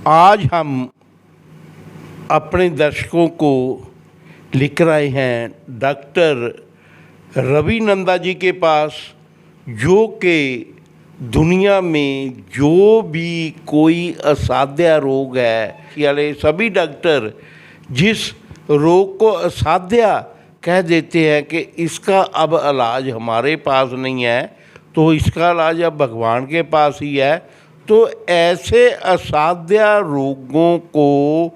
आज हम अपने दर्शकों को लिख रहे हैं डॉक्टर रवि नंदा जी के पास, जो कि दुनिया में जो भी कोई असाध्य रोग है, यानी सभी डॉक्टर जिस रोग को असाध्य कह देते हैं कि इसका अब इलाज हमारे पास नहीं है, तो इसका इलाज अब भगवान के पास ही है। तो ऐसे असाध्य रोगों को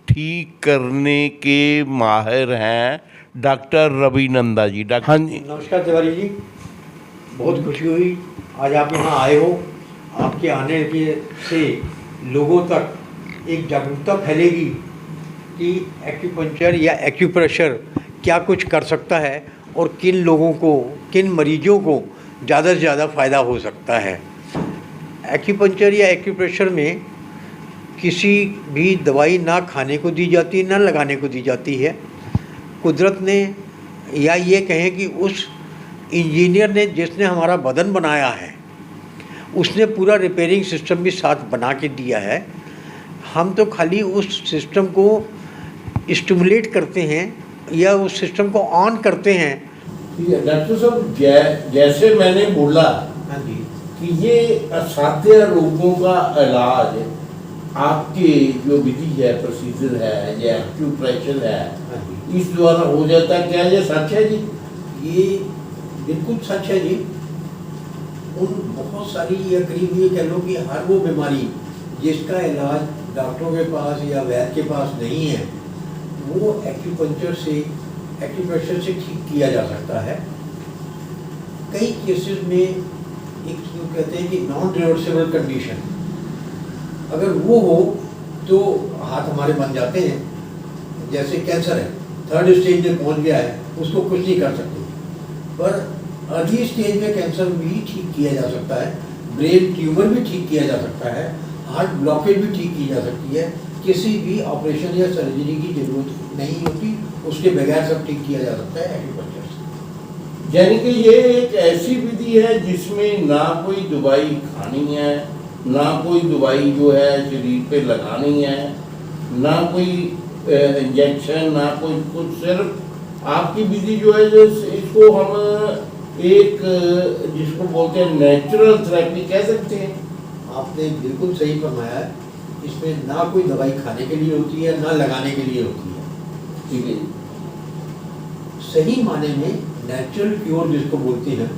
ठीक करने के माहिर हैं डॉक्टर रवि नंदा जी। हाँ जी, नमस्कार तिवारी जी, बहुत खुशी हुई आज आप यहाँ आए हो। आपके आने के से लोगों तक एक जागरूकता फैलेगी कि एक्यूपंक्चर या एक्यूप्रेशर क्या कुछ कर सकता है और किन लोगों को, किन मरीजों को ज़्यादा से ज़्यादा फ़ायदा हो सकता है। एक्यूपंक्चर या एक्यूप्रेशर में किसी भी दवाई ना खाने को दी जाती, ना लगाने को दी जाती है। कुदरत ने, या ये कहें कि उस इंजीनियर ने जिसने हमारा बदन बनाया है, उसने पूरा रिपेयरिंग सिस्टम भी साथ बना के दिया है। हम तो खाली उस सिस्टम को स्टिमुलेट करते हैं या उस सिस्टम को ऑन करते हैं। ठीक है डॉक्टर साहब, जैसे मैंने बोला हाँ जी, कि ये असाध्य रोगों का इलाज आपकी जो विधि है, प्रोसीजर है या एक्यूप्रेशर है, हाँ जी, इस द्वारा हो जाता है। क्या ये सच है जी? ये बिल्कुल सच है जी। उन बहुत सारी, या करीब ये कह लो कि हर वो बीमारी जिसका इलाज डॉक्टरों के पास या वैद्य के पास नहीं है, वो एक्यूपंक्चर से, एक्यूप्रेशर से ठीक किया जा सकता है। कई केसेस में एक जो कहते हैं कि नॉन रिवर्सिबल कंडीशन, अगर वो हो तो हाथ हमारे बन जाते हैं। जैसे कैंसर है, 3rd स्टेज में पहुंच गया है, उसको कुछ नहीं कर सकते, पर अर्ली स्टेज में कैंसर भी ठीक किया जा सकता है, ब्रेन ट्यूमर भी ठीक किया जा सकता है, हार्ट ब्लॉकेज भी ठीक की जा सकती है। किसी भी ऑपरेशन या सर्जरी की जरूरत नहीं होती, उसके बगैर सब ठीक किया जा सकता है एक्यूपंक्चर से। यानी कि ये एक ऐसी विधि है जिसमें ना कोई दवाई खानी है, ना कोई दवाई जो है शरीर पे लगानी है, ना कोई इंजेक्शन, ना कोई कुछ, सिर्फ आपकी विधि जो है, इसको हम एक जिसको बोलते हैं नेचुरल थेरेपी कह सकते हैं। आपने बिल्कुल सही फरमाया है। इसमें ना कोई दवाई खाने के लिए होती है, ना लगाने के लिए होती है। ठीक है, सही माने में नेचुरल क्योर जिसको बोलते हैं,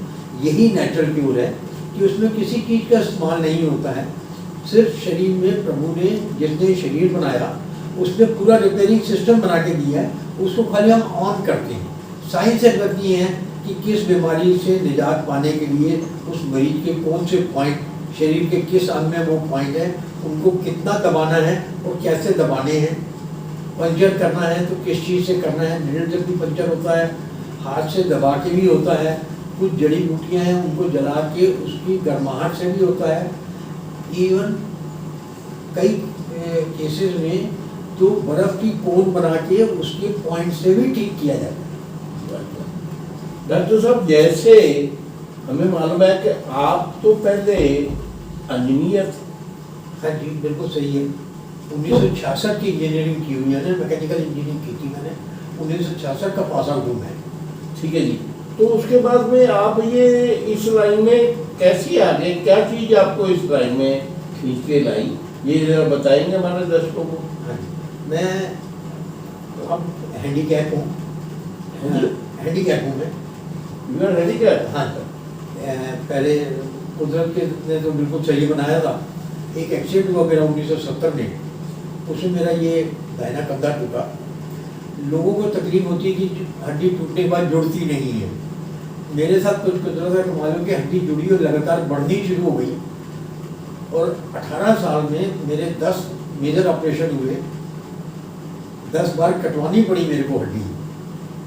यही नेचुरल क्योर है कि उसमें किसी चीज़ का इस्तेमाल नहीं होता है। सिर्फ शरीर में प्रभु ने, जिसने शरीर बनाया, उसने पूरा रिपेयरिंग सिस्टम बना के दिया है, उसको खाली हम ऑन करते हैं। साइंस एक बताती है कि किस बीमारी से निजात पाने के लिए उस मरीज के कौन से पॉइंट, शरीर के किस अंग में वो पॉइंट है, उनको कितना दबाना है और कैसे दबाने हैं। पंचर करना है तो किस चीज़ से करना है, निडल से भी पंचर होता है, हाथ से दबा के भी होता है, कुछ जड़ी बूटियाँ हैं उनको जला के उसकी गर्माहट से भी होता है। इवन कई केसेस में तो बर्फ़ की कोन बना के उसके पॉइंट से भी ठीक किया जाता है। डॉक्टर साहब, जैसे हमें मालूम है कि आप तो पहले इंजीनियर थे। हाँ जी, बिल्कुल सही है। 1966 की इंजीनियरिंग की हुई है, मैकेनिकल इंजीनियरिंग की थी मैंने। 1966 का पास आउट हूँ मैं। ठीक है जी। तो उसके बाद में आप ये इस लाइन में कैसी आ गए? क्या चीज़ आपको इस लाइन में खींच के लाई, ये जरा बताएंगे हमारे दर्शकों को। हाँ जी, मैं अब हैंडीकैप हूँ। हैंडीकैप हूँ मैं। You are handicap? हाँ, पहले कुदरत के ने तो बिल्कुल सही बनाया था। एक एक्सीडेंट हुआ मेरा 1970 में, उसमें मेरा ये दाहिना कंधा टूटा। लोगों को तकलीफ होती है कि हड्डी टूटने के बाद जुड़ती नहीं है। मेरे साथ कुछ कुदरत का कमाल हो कि हड्डी जुड़ी और लगातार बढ़नी शुरू हो गई, और 18 साल में मेरे 10 मेजर ऑपरेशन हुए, 10 बार कटवानी पड़ी मेरे को हड्डी।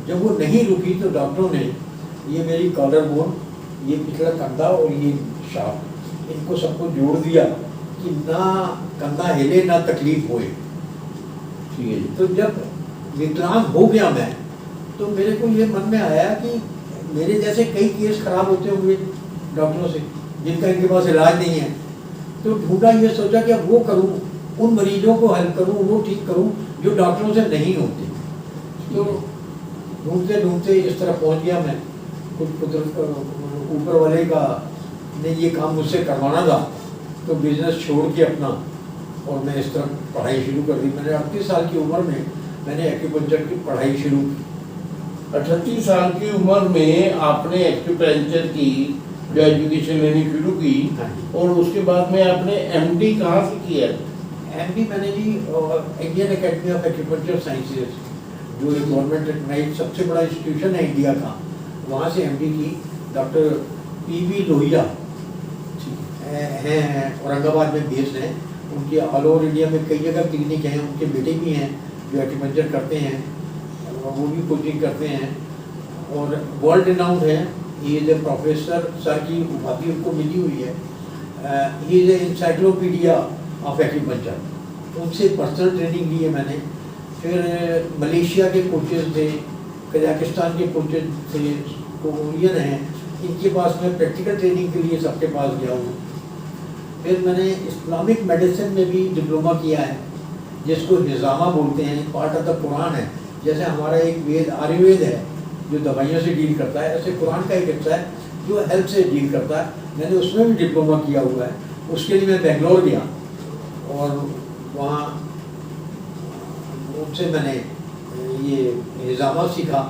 जब वो नहीं रुकी तो डॉक्टरों ने ये मेरी कॉलर बोन, ये पिछला कंधा और ये शाफ्ट, इनको सबको जोड़ दिया कि ना कंधा हिले ना तकलीफ होए। ठीक है जी। तो जब विकलांग हो गया मैं, तो मेरे को ये मन में आया कि मेरे जैसे कई केस खराब होते होंगे डॉक्टरों से जिनका इनके पास इलाज नहीं है, तो ढूंढा, ये सोचा कि अब वो करूँ उन मरीजों को हेल्प करूं, वो ठीक करूं जो डॉक्टरों से नहीं होते। तो ढूंढते ढूंढते इस तरह पहुंच गया मैं। कुछ कुदरत ऊपर वाले का ने ये काम मुझसे करवाना था, तो बिजनेस छोड़ के अपना और मैं इस तरह पढ़ाई शुरू कर दी। मैंने 38 साल की उम्र में मैंने एक्यूपंक्चर की पढ़ाई शुरू की। 38 साल की उम्र में आपने एक्यूपंक्चर की जो एजुकेशन लेनी शुरू की, हाँ। और उसके बाद में आपने एमडी कहाँ से किया? एमडी मैंने जी Indian Academy of Acupuncture Sciences, जो गवर्नमेंट रिकग्नाइज्ड सबसे बड़ा इंस्टीट्यूशन है इंडिया का, वहाँ से एमडी की। डॉक्टर पीवी लोहिया हैं, औरंगाबाद में बेस्ड हैं। उनके ऑल ओवर इंडिया में कई जगह क्लिनिक हैं। उनके बेटे भी हैं जो एक्यूपंक्चर करते हैं, वो भी कोचिंग करते हैं और वर्ल्ड रिनाउंड है। He is a professor, sir की उपाधि उनको मिली हुई है। He is a encyclopedia of acupuncture. उनसे पर्सनल ट्रेनिंग ली है मैंने। फिर मलेशिया के कोचेज़ थे, कजाकिस्तान के कोचेज़ थे, कोरियन हैं, इनके पास मैं प्रैक्टिकल ट्रेनिंग के लिए सबके पास गया हूँ। फिर मैंने इस्लामिक मेडिसिन में भी डिप्लोमा किया है, जिसको निज़ामा बोलते हैं, पार्ट ऑफ द कुरान है। जैसे हमारा एक वेद आयुर्वेद है जो दवाइयों से डील करता है, ऐसे कुरान का एक हिस्सा है जो हेल्थ से डील करता है। मैंने उसमें भी डिप्लोमा किया हुआ है। उसके लिए मैं बेंगलोर गया और वहाँ उनसे मैंने ये निज़ामा सीखा,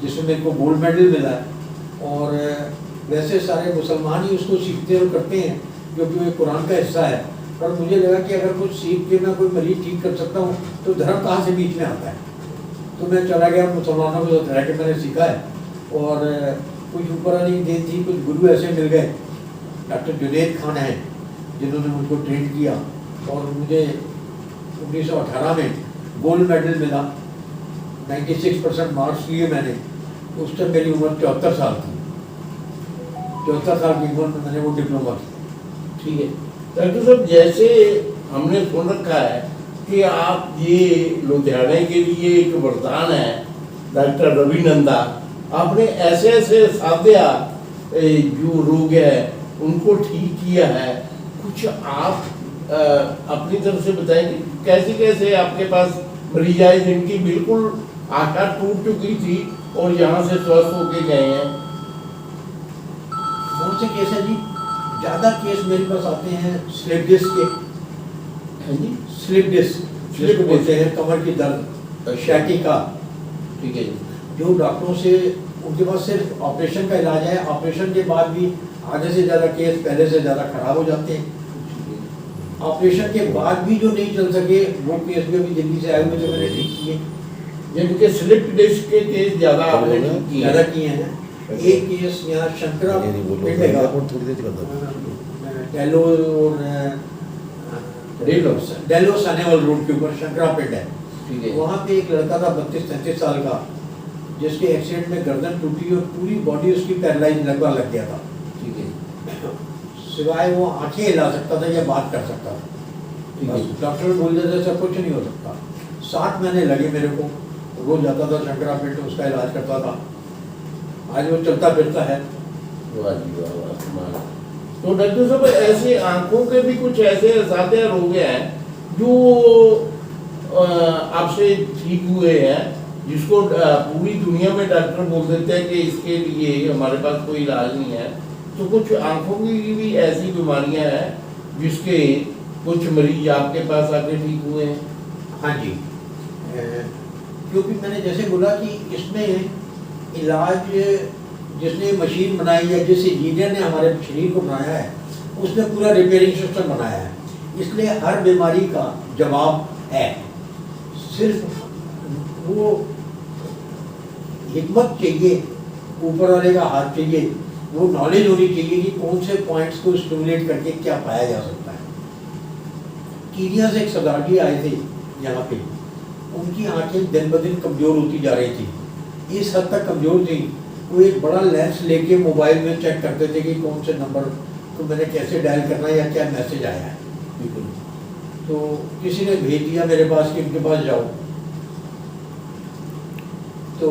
जिसमें मेरे को गोल्ड मेडल मिला है। और वैसे सारे मुसलमान ही उसको सीखते और करते हैं क्योंकि वो कुरान का हिस्सा है। पर मुझे लगा कि अगर कुछ सीख के मैं कोई मरीज ठीक कर सकता हूँ तो धर्म कहाँ से बीच में आता है। तो मैं चला गया, मुसलमानों को रह के मैंने सीखा है। और कुछ ऊपर वाली देन थी, कुछ गुरु ऐसे मिल गए, डॉक्टर जुनैद खान हैं जिन्होंने मुझको ट्रेन किया और मुझे 1918 में गोल्ड मेडल मिला। 96% मार्क्स लिए मैंने। उस टाइम मेरी उम्र 74 साल थी। 74 साल की उम्र में मैंने वो डिप्लोमा किया। ठीक है डॉक्टर साहब, जैसे हमने सुन रखा है कि आप ये लुधियाने के लिए एक वरदान है डॉक्टर रवि नंदा। आपने ऐसे ऐसे साध्या जो रोग है उनको ठीक किया है। कुछ आप अपनी तरफ से बताएंगे कैसे कैसे आपके पास मरीज आए जिनकी बिल्कुल आशा टूट चुकी थी और यहाँ से स्वस्थ होके गए हैं? कौन से केस है जी? ज़्यादा केस मेरे पास आते हैं स्लिप डिस्क के। हाँ जी, स्लिप डिस्क जिसको बोलते हैं, कमर की दर्द, शैटिका। ठीक है जी। जो डॉक्टरों से उनके पास सिर्फ ऑपरेशन का इलाज है। ऑपरेशन के बाद भी आधे से ज़्यादा केस पहले से ज़्यादा खराब हो जाते हैं। ऑपरेशन के बाद भी जो नहीं चल सके वो केस भी अभी दिल्ली से आए हुए जो मैंने ठीक किए। जिनके स्लिप डिस्क के केस ज़्यादा आपने ठीक किए ज़्यादा किए हैं। एक केस यहाँ शंकरा डेलो और डेलो सानेवाल रोड के ऊपर शंकरा पिंड है। ठीक है। वहाँ पे एक लड़का था 32-33 साल का, जिसके एक्सीडेंट में गर्दन टूटी और पूरी बॉडी उसकी पैरालाइज लगभग लग गया था। ठीक है। सिवाय वो आंखें हिला सकता था या बात कर सकता था। ठीक है। डॉक्टर बोल देते सब कुछ नहीं हो सकता। 7 महीने लगे मेरे को। रोज जाता था शंकरा पिंड, उसका इलाज करता था। आज वो चलता फिरता है। वाह जी वाह, वाह कमाल। तो डॉक्टर साहब, ऐसे आंखों के भी कुछ ऐसे असाध्य रोग हैं जो आपसे ठीक हुए हैं, जिसको पूरी दुनिया में डॉक्टर बोल देते हैं कि इसके लिए हमारे पास कोई इलाज नहीं है। तो कुछ आंखों की भी ऐसी बीमारियां हैं जिसके कुछ मरीज आपके पास आके ठीक हुए हैं? हाँ जी, क्योंकि मैंने जैसे बोला कि इसमें इलाज जिसने मशीन बनाई है, जिस इंजीनियर ने हमारे शरीर को बनाया है, उसने पूरा रिपेयरिंग सिस्टम बनाया है। इसलिए हर बीमारी का जवाब है। सिर्फ वो हिम्मत चाहिए, ऊपर वाले का हाथ चाहिए, वो नॉलेज होनी चाहिए कि कौन से पॉइंट्स को स्टिमुलेट करके क्या पाया जा सकता है। कीनिया से एक सरदार जी आए थे यहाँ पे। उनकी आंखें दिन ब दिन कमज़ोर होती जा रही थी। इस हद तक कमज़ोर थी, वो एक बड़ा लेंस लेके मोबाइल में चेक करते थे कि कौन से नंबर को मैंने कैसे डायल करना है या क्या मैसेज आया है। तो किसी ने भेज दिया मेरे पास कि उनके पास जाओ। तो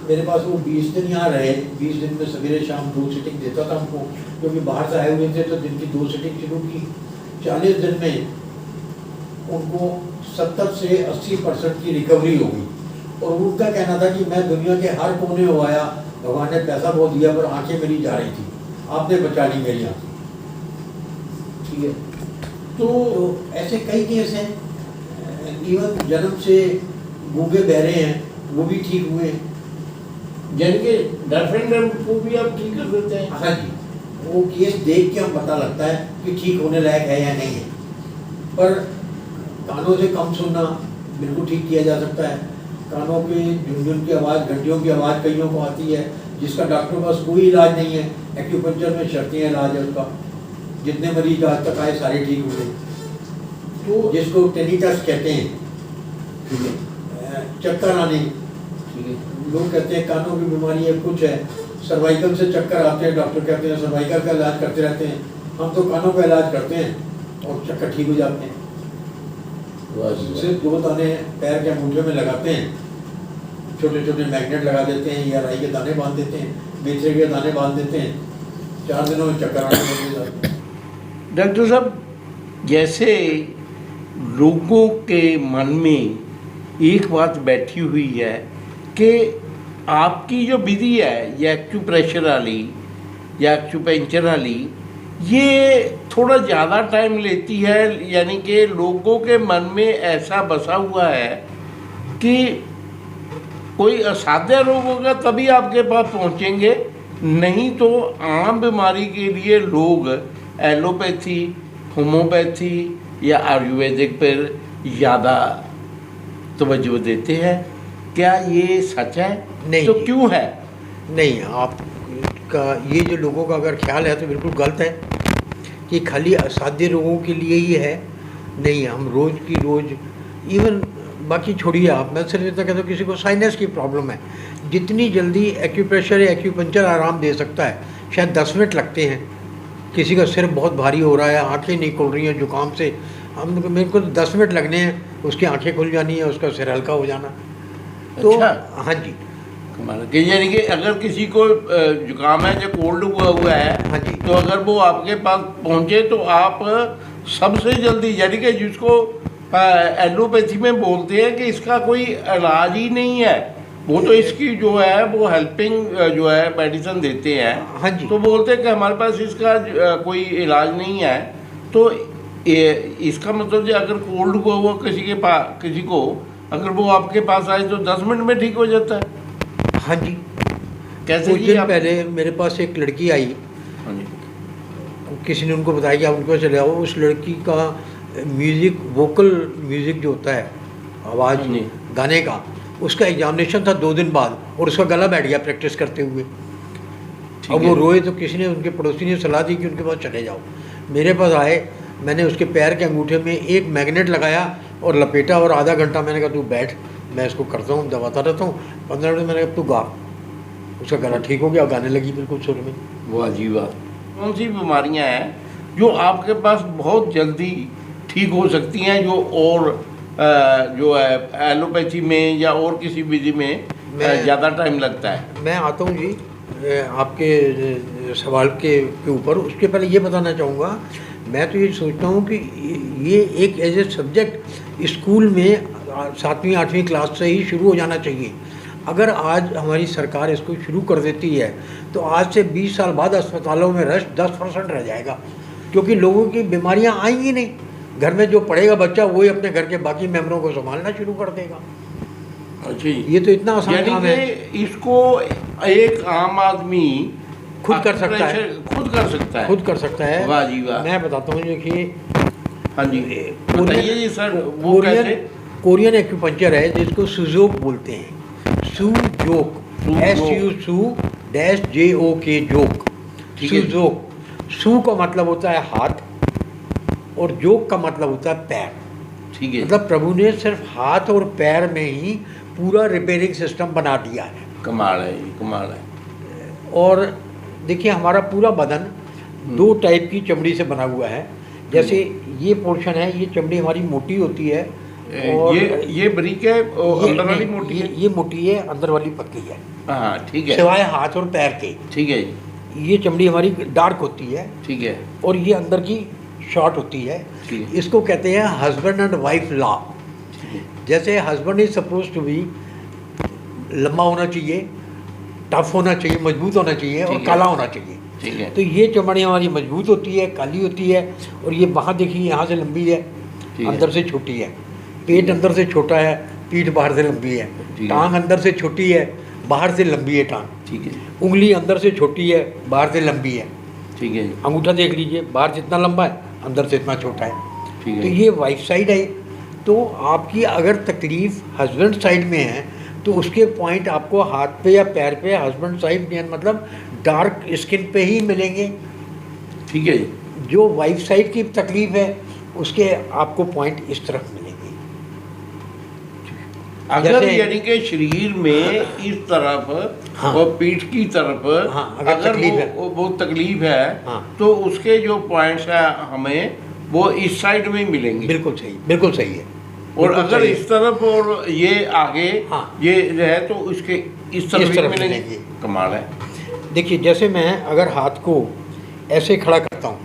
मेरे पास वो 20 दिन यहाँ रहे। 20 दिन में सवेरे शाम 2 सीटिंग देता था हमको, क्योंकि बाहर से आए हुए थे तो दिन की 2 सीटिंग शुरू की। 40 दिन में उनको 70 से 80% की रिकवरी हो गई। और उनका कहना था कि मैं दुनिया के हर कोने हो आया, भगवान ने पैसा बहुत दिया पर आंखें मेरी जा रही थी, आपने बचा ली मेरी आंखें। ठीक है, तो ऐसे कई केस हैं। इवन जन्म से गूंगे बहरे हैं, वो भी ठीक हुए हैं। जिनके गर्लफ्रेंड को भी आप ठीक कर देते हैं? हाँ जी, वो केस देख के हम पता लगता है कि ठीक होने लायक है या नहीं है। पर कानों से कम सुनना बिल्कुल ठीक किया जा सकता है। कानों की झुनझुन की आवाज़, घंटियों की आवाज़ कईयों को आती है, जिसका डॉक्टर के पास कोई इलाज नहीं है। एक्यूपंक्चर में शर्ती इलाज है उसका। जितने मरीज आज तक आए सारे ठीक हुए। तो जिसको टेनिटस कहते हैं, ठीक है, चक्कर आने, ठीक है, लोग कहते हैं कानों की बीमारी है, कुछ है, सर्वाइकल से चक्कर आते हैं, डॉक्टर कहते हैं सर्वाइकल का इलाज करते रहते हैं। हम तो कानों का इलाज करते हैं और चक्कर ठीक हो जाते हैं। सिर्फ 2 दाने पैर के अंगूठे में लगाते हैं, छोटे छोटे मैग्नेट लगा देते हैं या राई के दाने बांध देते हैं, मेथरे के दाने बांध देते हैं, 4 दिनों में चक्कर आने लग जाते हैं। डॉक्टर साहब, जैसे लोगों के मन में एक बात बैठी हुई है कि आपकी जो विधि है या एक्यूप्रेशर वाली या एक्यूपेंचर वाली, ये थोड़ा ज़्यादा टाइम लेती है, यानी कि लोगों के मन में ऐसा बसा हुआ है कि कोई असाध्य रोग होगा तभी आपके पास पहुंचेंगे, नहीं तो आम बीमारी के लिए लोग एलोपैथी, होम्योपैथी या आयुर्वेदिक पर ज़्यादा तवज्जो देते हैं। क्या ये सच है? नहीं। तो क्यों है? नहीं, आपका ये जो लोगों का अगर ख्याल है तो बिल्कुल गलत है कि खाली असाध्य रोगों के लिए ही है। नहीं, हम रोज़ की रोज़, इवन बाकी छोड़िए आप, मैं सिर्फ इतना कहता हूँ किसी को साइनस की प्रॉब्लम है, जितनी जल्दी एक्यूप्रेशर या एक्यूपंक्चर आराम दे सकता है, शायद 10 मिनट लगते हैं। किसी का सिर बहुत भारी हो रहा है, आंखें नहीं खुल रही हैं जुकाम से, मेरे को 10 मिनट लगने हैं, उसकी आंखें खुल जानी है, उसका सिर हल्का हो जाना। तो अच्छा। हाँ जी, कि यानी कि अगर किसी को जुकाम है या कोल्ड हुआ है, हाँ जी, तो अगर वो आपके पास पहुंचे तो आप सबसे जल्दी, यानी कि जिसको एलोपैथी में बोलते हैं कि इसका कोई इलाज ही नहीं है, वो तो इसकी जो है वो हेल्पिंग जो है मेडिसिन देते हैं। हाँ जी, तो बोलते हैं कि हमारे पास इसका कोई इलाज नहीं है। तो इसका मतलब जो अगर कोल्ड हुआ किसी को अगर वो आपके पास आए तो 10 मिनट में ठीक हो जाता है? हाँ जी। कैसे? कुछ दिन पहले मेरे पास एक लड़की आई, हाँ जी, किसी ने उनको बताया कि आप उनको चले आओ। उस लड़की का म्यूज़िक, वोकल म्यूज़िक जो होता है, आवाज़ गाने का, उसका एग्जामिनेशन था 2 दिन बाद, और उसका गला बैठ गया प्रैक्टिस करते हुए। अब वो रोए तो किसी ने, उनके पड़ोसी ने सलाह दी कि उनके पास चले जाओ। मेरे पास आए, मैंने उसके पैर के अंगूठे में एक मैग्नेट लगाया और लपेटा, और आधा घंटा मैंने कहा तू बैठ, मैं इसको करता हूँ, दबाता रहता हूँ। 15 मिनट मैंने कहा तू गा, उसका गला ठीक हो गया, गाने लगी बिल्कुल सुर में। वो अजीब बात। कौन सी बीमारियां हैं जो आपके पास बहुत जल्दी ठीक हो सकती हैं, जो और जो है एलोपैथी में या और किसी विधि में ज़्यादा टाइम लगता है? मैं आता हूँ जी आपके सवाल के ऊपर। उसके पहले ये बताना चाहूँगा, मैं तो ये सोचता हूँ कि ये एक एज ए सब्जेक्ट स्कूल में 7वीं 8वीं क्लास से ही शुरू हो जाना चाहिए। अगर आज हमारी सरकार इसको शुरू कर देती है तो आज से 20 साल बाद अस्पतालों में रश 10% रह जाएगा, क्योंकि लोगों की बीमारियां आएंगी नहीं। घर में जो पढ़ेगा बच्चा वही अपने घर के बाकी मेंबरों को संभालना शुरू कर देगा। अच्छा, ये तो इतना आसान काम है। इसको एक आम आदमी खुद कर सकता है, खुद कर सकता है, खुद कर सकता है। वाह जी वाह। मैं बताता हूँ, देखिए, हाँ जी, बताइए जी सर। वो कैसे? कोरियन एक्यूपंक्चर है जिसको सुजोक बोलते हैं। Sujok, SUJOK, joke, Sujok. सु का मतलब होता है हाथ और जोक का मतलब होता है पैर। ठीक है, मतलब प्रभु ने सिर्फ हाथ और पैर में ही पूरा रिपेयरिंग सिस्टम बना दिया है। कमाल है, कमाल है। और देखिए, हमारा पूरा बदन 2 टाइप की चमड़ी से बना हुआ है। जैसे ये पोर्शन है, ये चमड़ी हमारी मोटी होती है, और ये बरीक है, अंदर वाली मोटी है। ये मोटी है, अंदर वाली पतली है। हाँ, ठीक है, सिवाय हाथ और पैर के। ठीक है। ये चमड़ी हमारी डार्क होती है, ठीक है, और ये अंदर की शॉर्ट होती है। ठीक है। इसको कहते हैं हस्बैंड एंड वाइफ लॉ। जैसे husband is suppose to be लंबा होना चाहिए, टफ होना चाहिए, मजबूत होना चाहिए और ठीक है। काला होना चाहिए। ठीक है। तो ये चमड़ी हमारी मजबूत होती है, काली होती है, और ये बाहर देखिए यहाँ से लंबी है, ठीक है। अंदर से छोटी है। पेट अंदर से छोटा है, पीठ बाहर से लंबी है। ठीक है। टांग अंदर से छोटी है, बाहर से लंबी है टांग। ठीक है। उंगली अंदर से छोटी है, बाहर से लंबी है। ठीक है। अंगूठा देख लीजिए, बाहर से इतना लंबा है, अंदर से इतना छोटा है। ठीक है। तो ये वाइफ साइड है। तो आपकी अगर तकलीफ हस्बैंड साइड में है तो उसके पॉइंट आपको हाथ पे या पैर पे हस्बैंड साइड मतलब डार्क स्किन पे ही मिलेंगे। ठीक है जी। जो वाइफ साइड की तकलीफ है उसके आपको पॉइंट इस तरफ मिलेंगे। अगर जैसे- यानी कि शरीर में इस तरफ हाँ। और पीठ की तरफ हाँ, अगर तकलीफ है। वो तकलीफ है हाँ। तो उसके जो पॉइंट्स है हमें वो इस साइड में ही मिलेंगे। बिल्कुल सही, बिल्कुल सही है। और बिल्कुल अगर सही है। इस तरफ और ये आगे हाँ। ये है तो इसके इस तरफ इस ही तरफ मिलेंगे। मिलेंगे। कमाल है। देखिए जैसे मैं अगर हाथ को ऐसे खड़ा करता हूँ,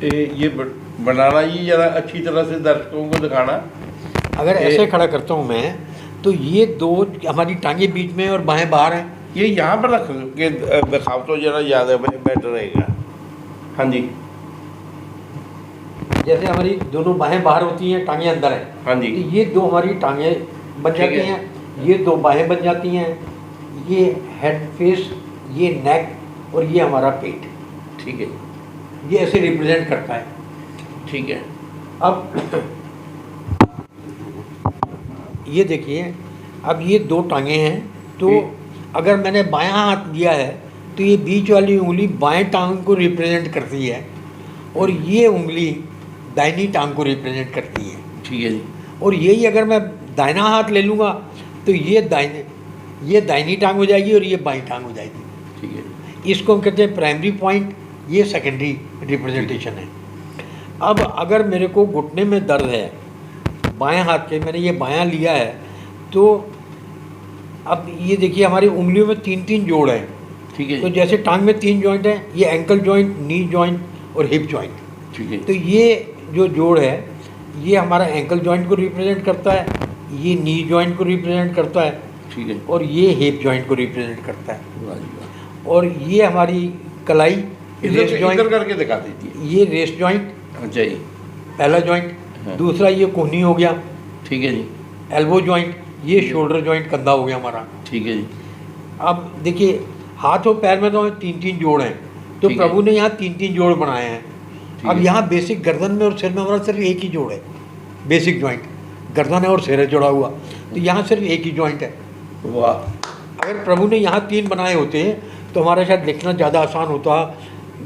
ये बनाना ही जरा अच्छी तरह से दर्शकों को दिखाना। अगर ऐसे खड़ा करता हूँ मैं, तो ये दो हमारी टांगे बीच में और बाहें बाहर हैं। ये यहाँ पर रख के दिखाओ तो जरा ज़्यादा बेटर रहेगा। हाँ जी। जैसे हमारी दोनों बाहें बाहर होती हैं, टांगे अंदर हैं। हाँ जी। तो ये दो हमारी टांगे बन ठीक जाती है। हैं, ये दो बाहें बन जाती हैं, ये हेड फेस, ये नेक और ये हमारा पेट। ठीक है। ये ऐसे रिप्रेजेंट करता है। ठीक है। अब ये देखिए, अब ये दो टांगे हैं, तो अगर मैंने बायां हाथ दिया है तो ये बीच वाली उंगली बाएं टांग को रिप्रेजेंट करती है और ये उंगली दाहिनी टांग को रिप्रेजेंट करती है। ठीक है जी। और यही अगर मैं दाहिना हाथ ले लूँगा तो ये दाहिनी टांग हो जाएगी और ये बाईं टांग हो जाएगी। ठीक है। इसको हम कहते हैं प्राइमरी पॉइंट, ये सेकेंडरी रिप्रेजेंटेशन है। अब अगर मेरे को घुटने में दर्द है बाएं हाथ के, मैंने ये बायां लिया है, तो अब ये देखिए हमारी उंगलियों में 3-3 जोड़ हैं। ठीक है तो जी। जैसे टांग में 3 जॉइंट हैं, ये एंकल जॉइंट, नी जॉइंट और हिप जॉइंट। ठीक है। तो ये जो जोड़ है ये हमारा एंकल जॉइंट को रिप्रेजेंट करता है, ये नी जॉइंट को रिप्रेजेंट करता है ठीक है। और ये हिप जॉइंट को रिप्रेजेंट करता है। वाह जी वाह। और ये हमारी कलाई, इधर रेस्ट इधर जॉइंट, करके दिखा दीजिए। ये रेस्ट जॉइंट अच्छा जी। पहला जॉइंट, हाँ। दूसरा ये कोहनी हो गया, ठीक है जी। एल्बो जॉइंट, ये शोल्डर जॉइंट कंधा हो गया हमारा। ठीक है जी। अब देखिए हाथ और पैर में तो 3-3 जोड़ हैं, तो ठीक है। प्रभु ने यहाँ 3-3 जोड़ बनाए हैं। ठीक अब है। यहाँ बेसिक गर्दन में और सिर में हमारा सिर्फ एक ही जोड़ है, बेसिक जॉइंट गर्दन है और सिर है जुड़ा हुआ, तो यहाँ सिर्फ एक ही जॉइंट है। वाह। अगर प्रभु ने यहाँ 3 बनाए होते तो हमारा शायद लिखना ज़्यादा आसान होता,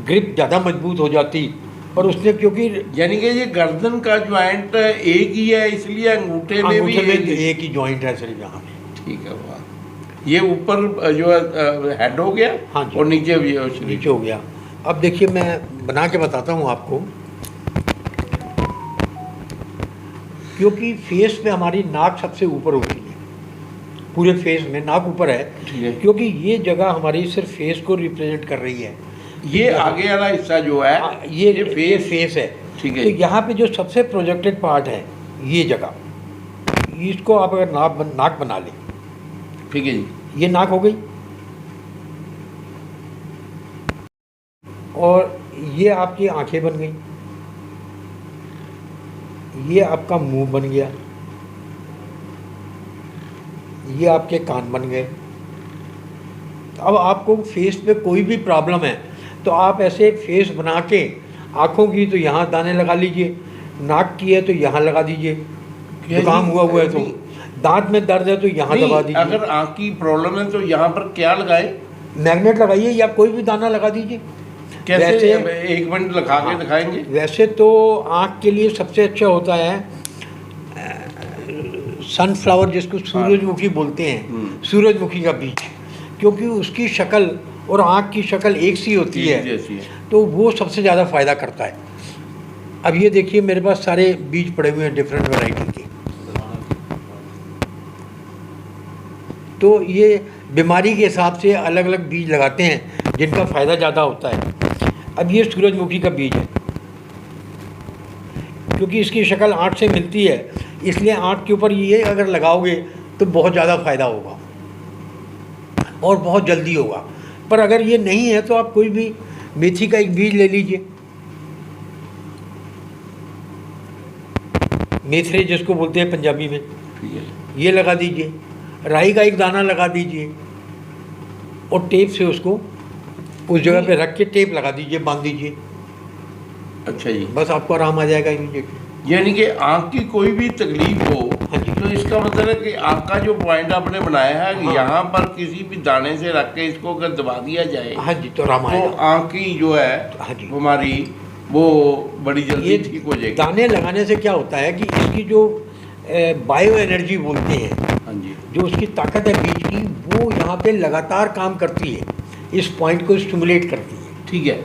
ग्रिप ज़्यादा मजबूत हो जाती। और उसने क्योंकि यानी कि ये गर्दन का ज्वाइंट एक ही है इसलिए अंगूठे में भी अंगूठे में एक ही। एक ही जॉइंट है सिर्फ यहाँ पे। ठीक है। वाह। ये ऊपर जो हेड हो गया। हाँ जी। और नीचे भी है शरीर। नीचे हो गया। अब देखिए मैं बना के बताता हूँ आपको, क्योंकि फेस में हमारी नाक सबसे ऊपर होती है, पूरे फेस में नाक ऊपर है, ठीक है। क्योंकि ये जगह हमारी सिर्फ फेस को रिप्रेजेंट कर रही है। ये आगे वाला हिस्सा जो है ये फेस। फेस है। ठीक है। तो यहाँ पे जो सबसे प्रोजेक्टेड पार्ट है ये जगह, इसको आप अगर नाक बना लें, ठीक है जी। ये नाक हो गई, और ये आपकी आंखें बन गई, ये आपका मुंह बन गया, ये आपके कान बन गए। अब आपको फेस पे कोई भी प्रॉब्लम है तो आप ऐसे फेस बना के, आँखों की तो यहाँ दाने लगा लीजिए, नाक की है तो यहाँ लगा दीजिए, जुकाम हुआ है तो, दांत में दर्द है तो यहाँ दबा दीजिए। अगर आँख की प्रॉब्लम है तो यहाँ पर क्या लगाए? मैग्नेट लगाइए या कोई भी दाना लगा दीजिए। कैसे? वैसे एक मिनट लगा के दिखाएंगे। वैसे तो आँख के लिए सबसे अच्छा होता है सनफ्लावर, जिसको सूरजमुखी बोलते हैं, सूरजमुखी का बीज, क्योंकि उसकी शक्ल और आँख की शक्ल एक सी होती है, जैसी है। तो वो सबसे ज़्यादा फ़ायदा करता है। अब ये देखिए मेरे पास सारे बीज पड़े हुए हैं डिफरेंट वैरायटी के, तो ये बीमारी के हिसाब से अलग अलग बीज लगाते हैं जिनका फ़ायदा ज़्यादा होता है। अब ये सूरजमुखी का बीज है, क्योंकि इसकी शक्ल आँख से मिलती है, इसलिए आँख के ऊपर ये अगर लगाओगे तो बहुत ज़्यादा फ़ायदा होगा और बहुत जल्दी होगा। पर अगर ये नहीं है तो आप कोई भी मेथी का एक बीज ले लीजिए, मेथरे जिसको बोलते हैं पंजाबी में, ठीक है। ये लगा दीजिए, राई का एक दाना लगा दीजिए और टेप से उसको उस जगह पे रख के टेप लगा दीजिए, बांध दीजिए, अच्छा जी। बस आपको आराम आ जाएगा इमीडिएटली। यानी कि आँख की कोई भी तकलीफ हो, हाँ जी। तो इसका मतलब है कि आँख का जो पॉइंट आपने बनाया है, हाँ। यहाँ पर किसी भी दाने से रख के इसको अगर दबा दिया जाए, हाँ जी, तो आराम तो आएगा। आँख की जो है हाँ जी। बीमारी वो बड़ी जल्दी ये ठीक हो जाएगी। दाने लगाने से क्या होता है कि इसकी जो बायो एनर्जी बोलते हैं, हाँ जी। जो उसकी ताकत है बीज की, वो यहाँ पे लगातार काम करती है, इस पॉइंट को स्टिमुलेट करती है। ठीक है।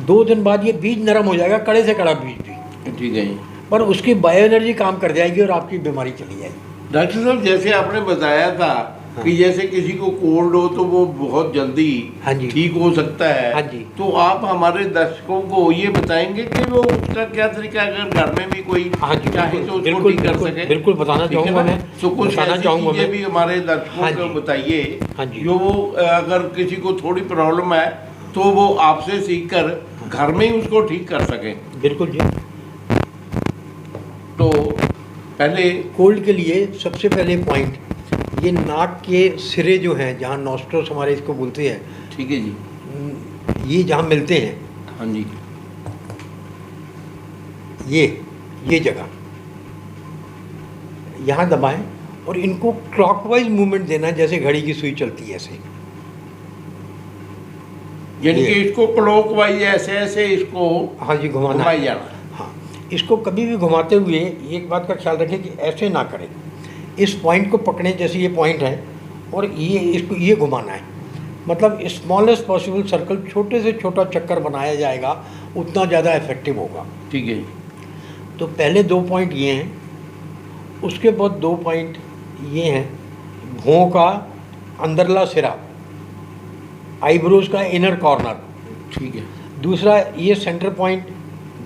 2 दिन बाद ये बीज नरम हो जाएगा, कड़े से कड़ा बीज भी, ठीक है जी। पर उसकी बायो एनर्जी काम कर जाएगी और आपकी बीमारी चली जाएगी। डॉक्टर साहब, जैसे आपने बताया था कि जैसे किसी को कोल्ड हो तो वो बहुत जल्दी हाँ जी। ठीक हो सकता है। हाँ जी। तो आप हमारे दर्शकों को ये बताएंगे कि वो उसका क्या तरीका, अगर घर में भी कोई हाँ जी, चाहे तो उसको बिल्कुल ठीक कर बिल्कुल सके। बिल्कुल बताना ठीक है चाहूँगा ना? मैं, तो कुछ बताना ऐसी चाहूँगा चीजें मैं। भी हमारे दर्शकों हाँ को जी। बताइए, हाँ जी। जो वो अगर किसी को थोड़ी प्रॉब्लम है तो वो आपसे सीख कर घर में ही उसको ठीक कर सके। बिल्कुल जी। तो पहले कोल्ड के लिए सबसे पहले पॉइंट, ये नाक के सिरे जो हैं, जहाँ नॉस्ट्रोस हमारे इसको बोलते हैं, ठीक है जी। ये जहाँ मिलते हैं, हाँ जी। ये जगह यहाँ दबाएं और इनको क्लॉकवाइज मूवमेंट देना है, जैसे घड़ी की सुई चलती है ऐसे। यानी ये। कि इसको क्लॉकवाइज ऐसे ऐसे इसको हाँ जी, घुमाना घुमाई है। जाना। हाँ, इसको कभी भी घुमाते हुए एक बात का ख्याल रखें कि ऐसे ना करें, इस पॉइंट को पकड़ें, जैसे ये पॉइंट है, और इसको ये घुमाना है, मतलब स्मॉलेस्ट पॉसिबल सर्कल, छोटे से छोटा चक्कर बनाया जाएगा, उतना ज़्यादा इफेक्टिव होगा। ठीक है। तो पहले 2 पॉइंट ये हैं, उसके बाद 2 पॉइंट ये हैं, भौं का अंदरला सिरा, आईब्रोज का इनर कॉर्नर, ठीक है। दूसरा ये सेंटर पॉइंट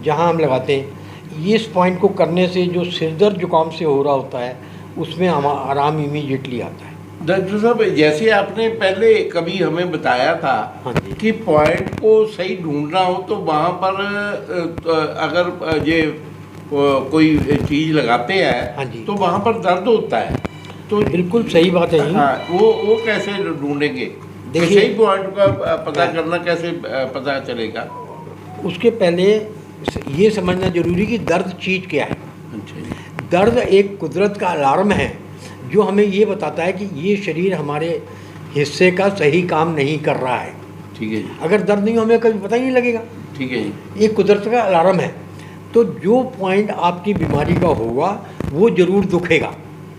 जहाँ हम लगाते हैं, ये इस पॉइंट को करने से जो सिरदर्द जुकाम से हो रहा होता है उसमें आराम इमीडिएटली आता है। डॉक्टर साहब, जैसे आपने पहले कभी हमें बताया था हाँ जी। कि पॉइंट को सही ढूंढना हो तो वहाँ पर अगर ये कोई चीज़ लगाते हैं, हाँ जी। तो वहाँ पर दर्द होता है, तो बिल्कुल सही बात है। हाँ, वो कैसे ढूंढेंगे? देखिए, सही पॉइंट का पता करना कैसे पता चलेगा? उसके पहले ये समझना जरूरी कि दर्द चीज़ क्या है। अच्छा जी। दर्द एक कुदरत का अलार्म है जो हमें ये बताता है कि ये शरीर हमारे हिस्से का सही काम नहीं कर रहा है। ठीक है जी। अगर दर्द नहीं हो, हमें कभी पता ही नहीं लगेगा। ठीक है जी। ये कुदरत का अलार्म है। तो जो पॉइंट आपकी बीमारी का होगा वो ज़रूर दुखेगा।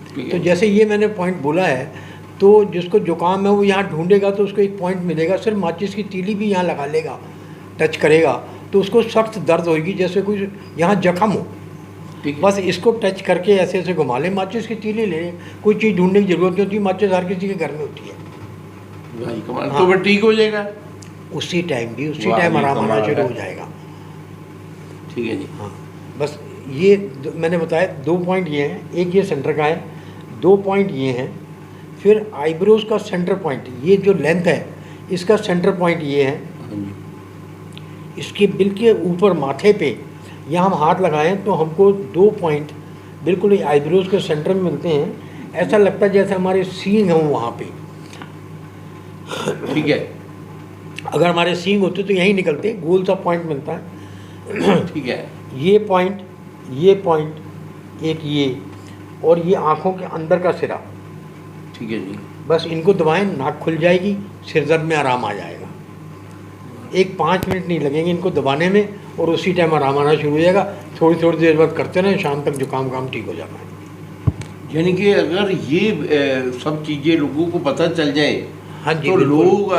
ठीक तो है। जैसे ये मैंने पॉइंट बोला है, तो जिसको जुकाम है वो यहाँ ढूंढेगा तो उसको एक पॉइंट मिलेगा, सिर्फ माचिस की तीली भी यहाँ लगा लेगा, टच करेगा तो उसको सख्त दर्द होगी, जैसे कोई यहाँ जख्म हो। ठीक है। बस इसको टच करके ऐसे ऐसे घुमा लें, माचिस की तीली ले लें, कोई चीज़ ढूंढने की जरूरत नहीं होती, माचिस हर किसी के घर में होती है। भाई कमाल। हाँ। तो फिर ठीक हो जाएगा। उसी टाइम वाह, आराम ये आना कमाल शुरू है। हो जाएगा। ठीक है जी। हाँ, बस ये मैंने बताया 2 पॉइंट ये हैं, एक ये सेंटर का है, 2 पॉइंट ये हैं, फिर आईब्रोज का सेंटर पॉइंट, ये जो लेंथ है इसका सेंटर पॉइंट ये है। हाँ जी। इसके बिल्कुल ऊपर माथे पे यहाँ हम हाथ लगाएं तो हमको 2 पॉइंट बिल्कुल आईब्रोज के सेंटर में मिलते हैं। ऐसा लगता है जैसे हमारे सींग हों वहाँ पे। ठीक है। अगर हमारे सींग होते तो यहीं निकलते, गोल सा पॉइंट मिलता है। ठीक है। ये पॉइंट एक ये, और ये आँखों के अंदर का सिरा। ठीक है जी। बस इनको दबाएं, नाक खुल जाएगी, सिर दर्द में आराम आ जाएगा। एक 5 मिनट नहीं लगेंगे इनको दबाने में, और उसी टाइम आराम आना शुरू हो जाएगा। थोड़ी थोड़ी देर बाद करते रहें, शाम तक जुकाम ठीक हो जाता है। यानी कि अगर ये सब चीज़ें लोगों को पता चल जाए, हाँ जी, तो बिल्कुल। लोग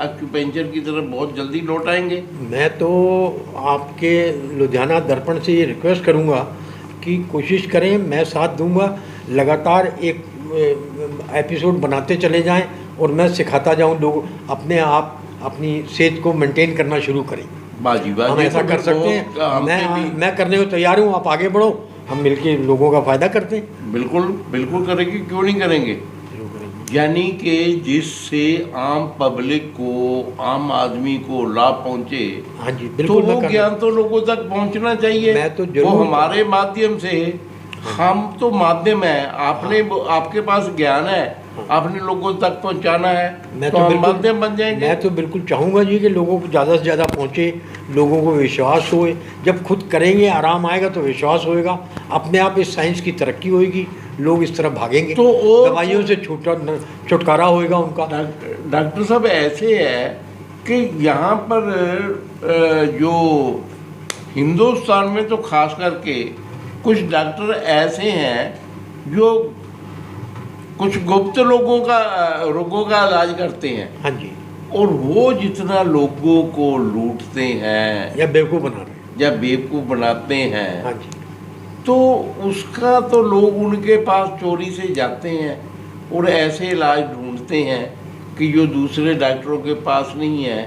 एक्यूपेंचर की तरफ बहुत जल्दी लौट आएंगे। मैं तो आपके लुधियाना दर्पण से ये रिक्वेस्ट करूँगा कि कोशिश करें, मैं साथ दूंगा, लगातार एक एपिसोड बनाते चले जाएं और मैं सिखाता जाऊं, लोग अपने आप अपनी सेहत को मेंटेन करना शुरू करें। बाजी बाजी हम ऐसा तो कर सकते हैं। हम पे भी मैं करने को तैयार हूँ, आप आगे बढ़ो, हम मिलके लोगों का फ़ायदा करते हैं। बिल्कुल बिल्कुल करेंगे, क्यों नहीं करेंगे। जरूर करेंगे। यानी कि जिससे आम पब्लिक को, आम आदमी को लाभ पहुंचे, हाँ जी तो बिल्कुल। वो ज्ञान तो लोगों तक पहुंचना चाहिए। मैं तो वो जरूर हमारे माध्यम से, हम तो माध्यम है, आपने आपके पास ज्ञान है, आपने लोगों तक पहुंचाना है, मैं तो तो हम बिल्कुल माध्यम बन जाएंगे। मैं तो बिल्कुल चाहूँगा जी कि लोगों को ज़्यादा से ज़्यादा पहुँचे, लोगों को विश्वास होए। जब खुद करेंगे, आराम आएगा तो विश्वास होएगा, अपने आप इस साइंस की तरक्की होएगी, लोग इस तरफ भागेंगे, तो और दवाइयों से छुटकारा होएगा उनका। डॉक्टर साहब ऐसे है कि यहाँ पर जो हिंदुस्तान में तो खास करके कुछ डॉक्टर ऐसे हैं जो कुछ गुप्त रोगों का इलाज करते हैं, हाँ जी। और वो जितना लोगों को लूटते हैं या बेवकूफ़ बना रहे हैं। या बेवकूफ़ बनाते हैं, हाँ जी। तो उसका तो लोग उनके पास चोरी से जाते हैं और ऐसे इलाज ढूंढते हैं कि जो दूसरे डॉक्टरों के पास नहीं है।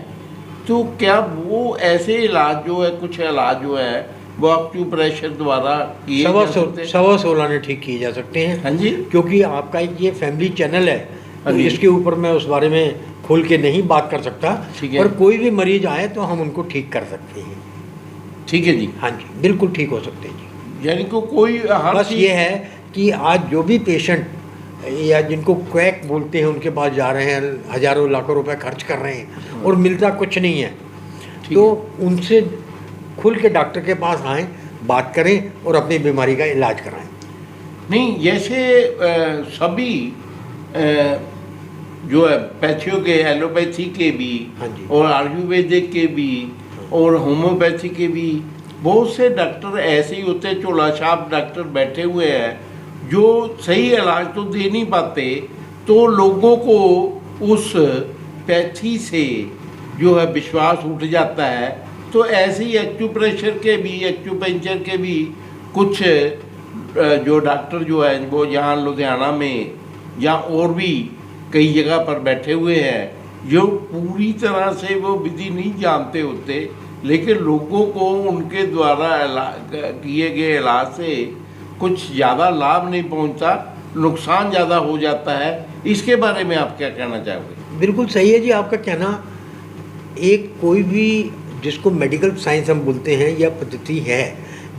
तो क्या वो ऐसे इलाज जो है, कुछ इलाज जो है वो एक्यूप्रेशर द्वारा किए जा सकते हैं? 16 आने ठीक किए जा सकते हैं। हाँ जी। क्योंकि आपका एक ये फैमिली चैनल है, हाँ तो जी। इसके ऊपर मैं उस बारे में खोल के नहीं बात कर सकता, ठीक है। पर कोई भी मरीज आए तो हम उनको ठीक कर सकते हैं। ठीक है जी। हाँ जी बिल्कुल ठीक हो सकते हैं जी। यानी कि कोई हर बस चीज़- ये है कि आज जो भी पेशेंट या जिनको क्वैक बोलते हैं उनके पास जा रहे हैं, हजारों लाखों रुपए खर्च कर रहे हैं और मिलता कुछ नहीं है, ठीक तो उनसे खुल के डॉक्टर के पास आएँ, बात करें और अपनी बीमारी का इलाज कराएं। नहीं, जैसे सभी जो है पैथियों के, एलोपैथी के भी हाँ जी। और आयुर्वेदिक के भी और होम्योपैथी के भी बहुत से डॉक्टर ऐसे ही होते हैं, चोलाछाप डॉक्टर बैठे हुए हैं जो सही इलाज तो दे नहीं पाते, तो लोगों को उस पैथी से जो है विश्वास उठ जाता है। तो ऐसे ही एक्यूप्रेशर के भी, एक्यूपंक्चर के भी कुछ जो डॉक्टर जो है वो यहाँ लुधियाना में या और भी कई जगह पर बैठे हुए हैं जो पूरी तरह से वो विधि नहीं जानते होते, लेकिन लोगों को उनके द्वारा किए गए इलाज से कुछ ज़्यादा लाभ नहीं पहुंचता, नुकसान ज़्यादा हो जाता है। इसके बारे में आप क्या कहना चाहोगे? बिल्कुल सही है जी आपका कहना। एक कोई भी जिसको मेडिकल साइंस हम बोलते हैं या पद्धति है,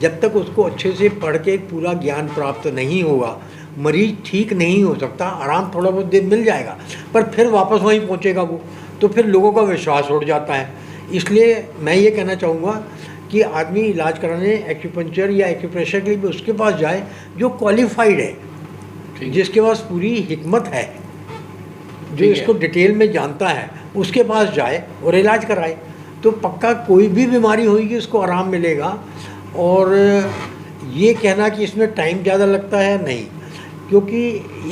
जब तक उसको अच्छे से पढ़ के पूरा ज्ञान प्राप्त नहीं होगा, मरीज ठीक नहीं हो सकता। आराम थोड़ा बहुत देर मिल जाएगा पर फिर वापस वहीं पहुंचेगा वो, तो फिर लोगों का विश्वास उठ जाता है। इसलिए मैं ये कहना चाहूँगा कि आदमी इलाज कराने एक्यूपंक्चर या एक्यूप्रेशर के लिए उसके पास जाए जो क्वालिफाइड है, जिसके पास पूरी हिकमत है, जो इसको डिटेल में जानता है, उसके पास जाए और इलाज कराए, तो पक्का कोई भी बीमारी होगी उसको आराम मिलेगा। और ये कहना कि इसमें टाइम ज़्यादा लगता है, नहीं, क्योंकि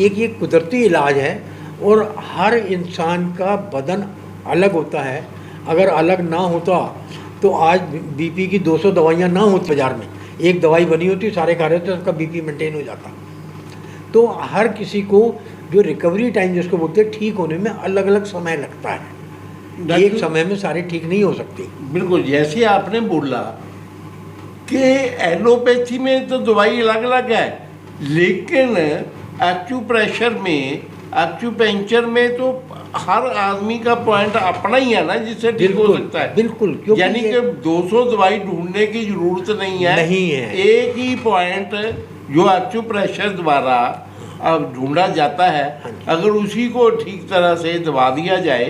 एक ये कुदरती इलाज है और हर इंसान का बदन अलग होता है। अगर अलग ना होता तो आज बीपी की 200 दवाइयाँ ना होती बाज़ार में, एक दवाई बनी होती, सारे खा रहे होते, उसका बीपी मेंटेन हो जाता। तो हर किसी को जो रिकवरी टाइम जिसको बोलते हैं, ठीक होने में अलग अलग समय लगता है, एक समय में सारे ठीक नहीं हो सकते। बिल्कुल, जैसे आपने बोला कि एलोपैथी में तो दवाई अलग अलग है, लेकिन एक्यूप्रेशर में, एक्यूपंक्चर में तो हर आदमी का पॉइंट अपना ही है ना, जिससे ठीक हो सकता है। बिल्कुल, यानी कि 200 दवाई ढूंढने की जरूरत नहीं है, एक ही पॉइंट जो एक्यूप्रेशर द्वारा अब ढूंढा जाता है, अगर उसी को ठीक तरह से दबा दिया जाए,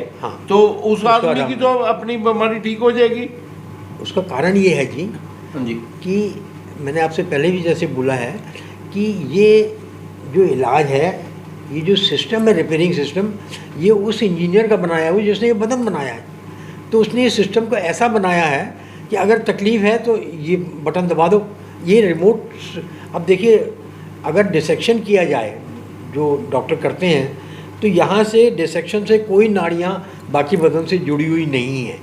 तो उस आदमी की तो अपनी बीमारी ठीक हो जाएगी। उसका कारण ये है जी, हाँ जी, कि मैंने आपसे पहले भी जैसे बोला है कि ये जो इलाज है, ये जो सिस्टम है, रिपेयरिंग सिस्टम, ये उस इंजीनियर का बनाया हुआ जिसने ये बदन बनाया है। तो उसने इस सिस्टम को ऐसा बनाया है कि अगर तकलीफ़ है तो ये बटन दबा दो, ये रिमोट। अब देखिए, अगर डिसेक्शन किया जाए, जो डॉक्टर करते हैं, तो यहाँ से डिसेक्शन से कोई नाड़ियाँ बाकी बदन से जुड़ी हुई नहीं है,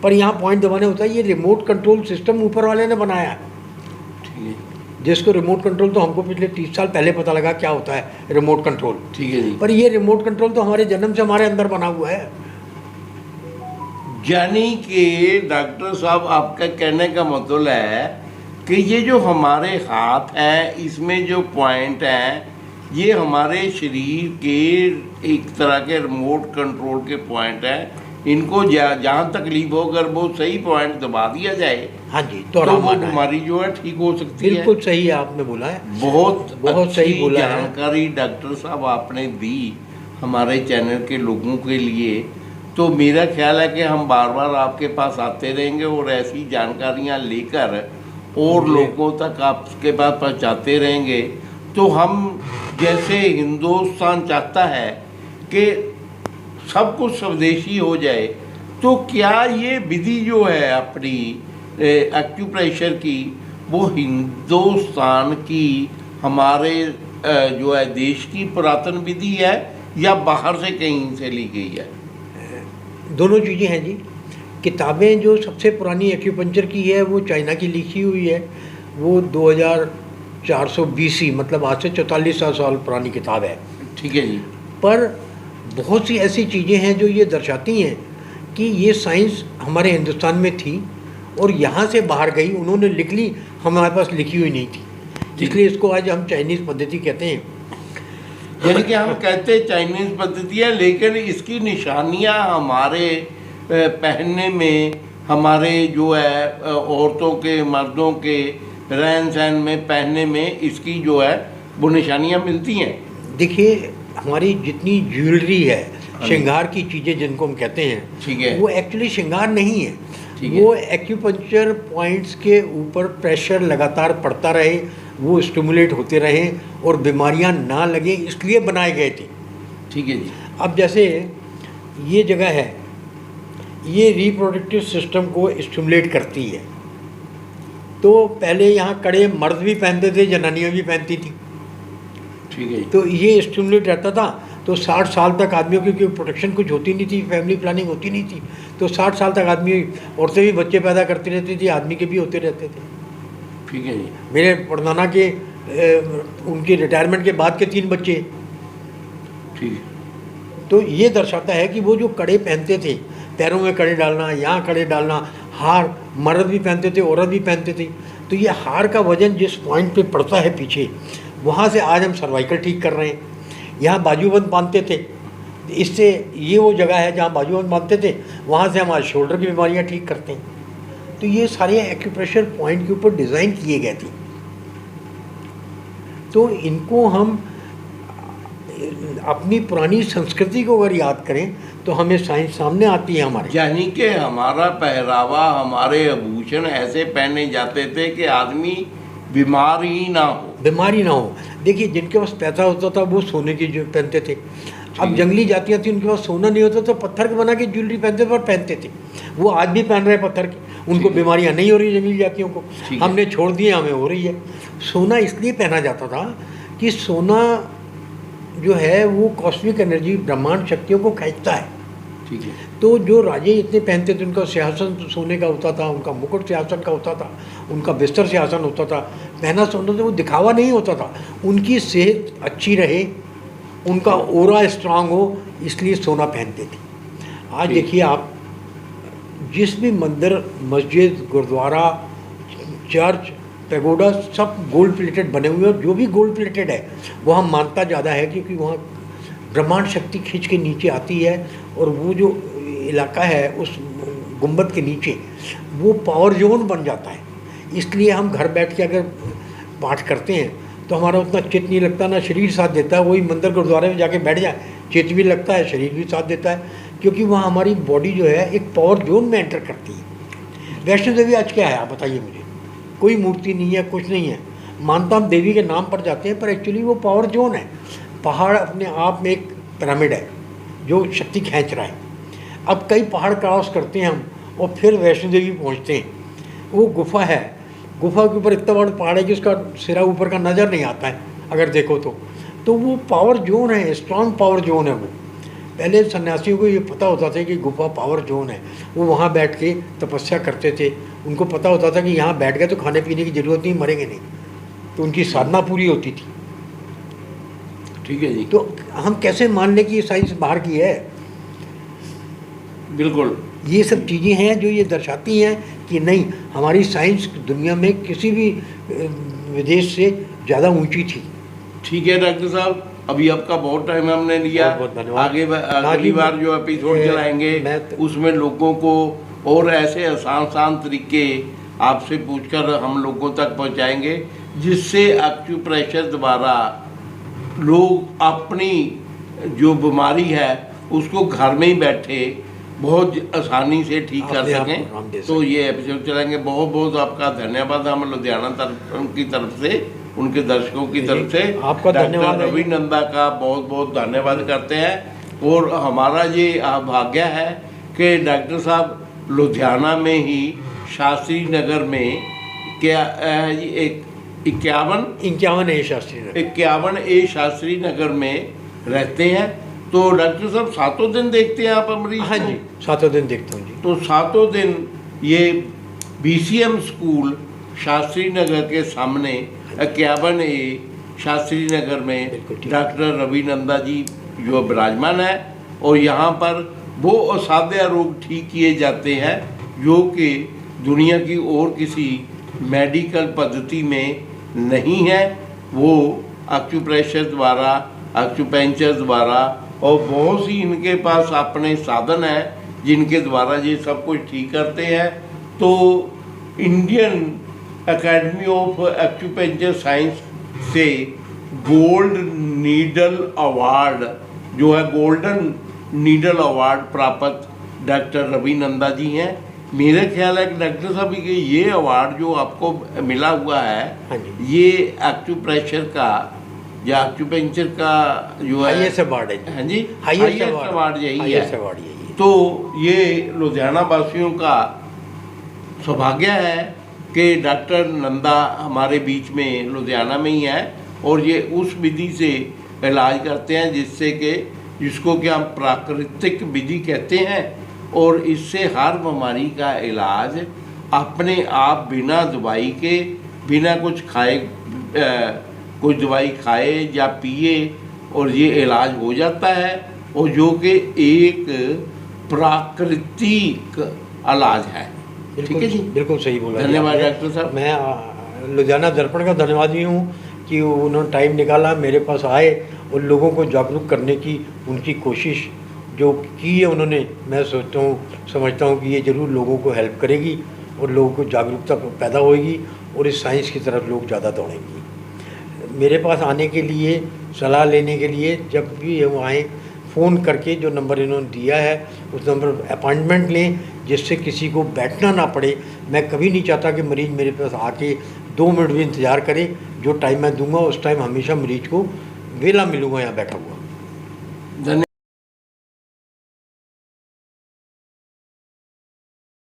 पर यहाँ पॉइंट दबाने होता है। ये रिमोट कंट्रोल सिस्टम ऊपर वाले ने बनाया है, ठीक है, जिसको रिमोट कंट्रोल तो हमको पिछले 30 साल पहले पता लगा क्या होता है रिमोट कंट्रोल। ठीक है जी। पर ये रिमोट कंट्रोल तो हमारे जन्म से हमारे अंदर बना हुआ है। यानी कि डॉक्टर साहब आपका कहने का मतलब है कि ये जो हमारे हाथ हैं इसमें जो पॉइंट हैं ये हमारे शरीर के एक तरह के रिमोट कंट्रोल के पॉइंट हैं। इनको जहाँ तकलीफ हो अगर वो सही पॉइंट दबा दिया जाए हाँ जी तो आराम वो आना है। बीमारी जो है ठीक हो सकती है। बिल्कुल सही आपने बोला है, बहुत बहुत सही अच्छी बोला है। जानकारी डॉक्टर साहब आपने दी हमारे चैनल के लोगों के लिए। तो मेरा ख्याल है कि हम बार बार आपके पास आते रहेंगे और ऐसी जानकारियां लेकर और जी। लोगों तक आपके पास पहुंचाते रहेंगे। तो हम जैसे हिंदुस्तान चाहता है कि सब कुछ स्वदेशी हो जाए, तो क्या ये विधि जो है अपनी एक्यूप्रेशर की वो हिंदुस्तान की हमारे जो है देश की पुरातन विधि है या बाहर से कहीं से ली गई है? दोनों चीज़ें हैं जी। किताबें जो सबसे पुरानी एक्यूपंक्चर की है वो चाइना की लिखी हुई है, वो 2400 BC मतलब आज से 44 साल पुरानी किताब है। ठीक है जी। पर बहुत सी ऐसी चीज़ें हैं जो ये दर्शाती हैं कि ये साइंस हमारे हिंदुस्तान में थी और यहाँ से बाहर गई, उन्होंने लिख ली, हमारे पास लिखी हुई नहीं थी, इसलिए इसको आज हम चाइनीज़ पद्धति कहते हैं। यानी कि हम कहते हैं चाइनीज़ पद्धति है, लेकिन इसकी निशानियाँ हमारे पहनने में, हमारे जो है औरतों के मर्दों के रहन सहन में, पहनने में इसकी जो है वो निशानियाँ मिलती हैं। देखिए हमारी जितनी ज्वेलरी है, श्रृंगार की चीज़ें जिनको हम कहते हैं, ठीक है, वो एक्चुअली श्रृंगार नहीं है। ठीक है। वो एक्यूपंक्चर पॉइंट्स के ऊपर प्रेशर लगातार पड़ता रहे, वो स्टिमुलेट होते रहे और बीमारियां ना लगे, इसलिए बनाए गए थे। ठीक है जी। अब जैसे ये जगह है, ये रिप्रोडक्टिव सिस्टम को स्टिमुलेट करती है। तो पहले यहाँ कड़े मर्द भी पहनते थे, जनानियाँ भी पहनती थी। ठीक है। तो ये स्टिमुलेट रहता था, तो 60 साल तक आदमियों की क्योंकि प्रोटेक्शन कुछ होती नहीं थी, फैमिली प्लानिंग होती नहीं थी, तो 60 साल तक आदमी, औरतें भी बच्चे पैदा करती रहती थी, आदमी के भी होते रहते थे। ठीक है जी। मेरे परदाना के उनके रिटायरमेंट के बाद के 3 बच्चे। ठीक है। तो ये दर्शाता है कि वो जो कड़े पहनते थे, पैरों में कड़े डालना, यहाँ कड़े डालना, हार मर्द भी पहनते थे, औरत भी पहनते थे, तो ये हार का वजन जिस पॉइंट पे पड़ता है पीछे, वहाँ से आज हम सर्वाइकल ठीक कर रहे हैं। यहाँ बाजूबंद बांधते थे, इससे ये वो जगह है जहाँ बाजूबंद बांधते थे, वहाँ से हम आज शोल्डर की बीमारियाँ ठीक करते हैं। तो ये सारे एक्यूप्रेशर पॉइंट के ऊपर डिज़ाइन किए गए थे। तो इनको हम अपनी पुरानी संस्कृति को अगर याद करें तो हमें साइंस सामने आती है हमारे। यानी कि हमारा पहरावा, हमारे आभूषण ऐसे पहने जाते थे कि आदमी बीमार ही ना हो। बीमारी ना हो। देखिए जिनके पास पैसा होता था वो सोने की जो पहनते थे। अब जंगली जातियाँ थी, उनके पास सोना नहीं होता तो पत्थर के बना के ज्वेलरी पहनते थे और पहनते थे। वो आज भी पहन रहे हैं पत्थर की, उनको बीमारियाँ नहीं हो रही जंगली जातियों को। हमने छोड़ दिए, हमें हो रही है। सोना इसलिए पहना जाता था कि सोना जो है वो कॉस्मिक एनर्जी, ब्रह्मांड शक्तियों को खींचता है। ठीक है। तो जो राजे इतने पहनते थे, उनका सिंहासन सोने का होता था, उनका मुकुट सिंहासन का होता था, उनका बिस्तर सिंहासन होता था, पहना सोना से वो दिखावा नहीं होता था। उनकी सेहत अच्छी रहे, उनका ओरा स्ट्रांग हो, इसलिए सोना पहनते थे। आज देखिए आप जिस भी मंदिर, मस्जिद, गुरुद्वारा, चर्च, पैगोडा सब गोल्ड प्लेटेड बने हुए हैं। और जो भी गोल्ड प्लेटेड है वहाँ मान्यता ज़्यादा है क्योंकि वहाँ ब्रह्मांड शक्ति खींच के नीचे आती है और वो जो इलाका है उस गुंबद के नीचे वो पावर जोन बन जाता है। इसलिए हम घर बैठ के अगर पाठ करते हैं तो हमारा उतना चित्त नहीं लगता, ना शरीर साथ देता है। वही मंदिर गुरुद्वारे में जाके बैठ जाए, चित्त भी लगता है, शरीर भी साथ देता है, क्योंकि वहाँ हमारी बॉडी जो है एक पावर जोन में एंटर करती है। वैष्णो देवी आज क्या है आप बताइए मुझे? कोई मूर्ति नहीं है, कुछ नहीं है। मानता हम देवी के नाम पर जाते हैं, पर एक्चुअली वो पावर जोन है। पहाड़ अपने आप में एक पिरामिड है जो शक्ति खींच रहा है। अब कई पहाड़ क्रॉस करते हैं हम और फिर वैष्णो देवी पहुँचते हैं। वो गुफा है, गुफा के ऊपर इतना बड़ा पहाड़ है कि उसका सिरा ऊपर का नज़र नहीं आता है अगर देखो तो वो पावर जोन है, स्ट्रॉन्ग पावर जोन है। वो पहले सन्यासियों को ये पता होता था कि गुफा पावर जोन है। वो वहाँ बैठ के तपस्या करते थे। उनको पता होता था कि यहाँ बैठ गए तो खाने पीने की ज़रूरत नहीं, मरेंगे नहीं, तो उनकी साधना पूरी होती थी। ठीक है जी। तो हम कैसे मान लें कि ये साइंस बाहर की है? बिल्कुल। ये सब चीज़ें हैं जो ये दर्शाती हैं कि नहीं, हमारी साइंस दुनिया में किसी भी विदेश से ज़्यादा ऊंची थी। ठीक है डॉक्टर साहब, अभी आपका बहुत टाइम हमने लिया। बहुत बहुत धन्यवाद। आगे ना अगली जी, बार जो एपिसोड मैं- चलाएंगे मैं- उसमें लोगों को और ऐसे आसान तरीके आपसे पूछकर हम लोगों तक पहुंचाएंगे, जिससे एक्यूप्रेशर द्वारा लोग अपनी जो बीमारी है उसको घर में ही बैठे बहुत आसानी से ठीक कर अपने आप सकें। को आराम दे तो ये एपिसोड चलाएंगे। बहुत बहुत आपका धन्यवाद हम लुधियाना की तरफ से, उनके दर्शकों की तरफ से आपका धन्यवाद डॉक्टर है। रवि नंदा का बहुत बहुत धन्यवाद करते हैं। और हमारा ये भाग्य है कि डॉक्टर साहब लुधियाना में ही शास्त्री नगर में क्या एक 51 है शास्त्री नगर। 51 शास्त्री नगर में रहते हैं। तो डॉक्टर साहब सातों दिन देखते हैं आप मरीज हाँ को? जी, सातों दिन देखता हूँ जी। तो सातों दिन ये BCM स्कूल शास्त्री नगर के सामने 51 शास्त्री नगर में बिल्कुल ठीक। डॉक्टर रवि नंदा जी जो विराजमान है, और यहाँ पर वो असाध्य रोग ठीक किए जाते हैं जो कि दुनिया की और किसी मेडिकल पद्धति में नहीं है। वो एक्यूप्रेशर द्वारा, एक्यूपेंचर द्वारा, और बहुत सी इनके पास अपने साधन हैं जिनके द्वारा ये सब कुछ ठीक करते हैं। तो Indian Academy of acupuncture science से गोल्ड नीडल अवार्ड जो है, गोल्डन नीडल अवार्ड प्राप्त डॉक्टर रवि नंदा जी हैं। मेरा ख्याल है कि डॉक्टर साहब ये अवार्ड जो आपको मिला हुआ है, हाँ जी, ये एक्यूप्रेशर का या एक्यूपेंचर का जो है हाईएस्ट अवार्ड है जी। हाँ जी, हाईएस्ट अवार्ड यही हाईएस्ट है। अवार्ड यही है। तो ये लुधियाना वासियों का सौभाग्य है कि डॉक्टर नंदा हमारे बीच में लुधियाना में ही है, और ये उस विधि से इलाज करते हैं जिसको कि हम प्राकृतिक विधि कहते हैं। और इससे हर बीमारी का इलाज अपने आप बिना दवाई के, बिना कुछ खाए, कोई दवाई खाए या पिए, और ये इलाज हो जाता है, और जो कि एक प्राकृतिक इलाज है। ठीक है जी, बिल्कुल सही बोला। धन्यवाद आपने। डॉक्टर साहब। मैं लुधियाना दर्पण का धन्यवादी हूँ कि उन्होंने टाइम निकाला, मेरे पास आए और लोगों को जागरूक करने की उनकी कोशिश जो की है उन्होंने, मैं समझता हूँ कि ये ज़रूर लोगों को हेल्प करेगी और लोगों को जागरूकता पैदा होएगी और इस साइंस की तरफ लोग ज़्यादा दौड़ेंगे। मेरे पास आने के लिए, सलाह लेने के लिए जब भी वो आएँ, फ़ोन करके जो नंबर इन्होंने दिया है उस नंबर पर अपॉइंटमेंट लें, जिससे किसी को बैठना ना पड़े। मैं कभी नहीं चाहता कि मरीज़ मेरे पास आके 2 मिनट भी इंतज़ार करे। जो टाइम मैं दूंगा उस टाइम हमेशा मरीज़ को वेला मिलूँगा यहाँ बैठा हुआ। धन्यवाद।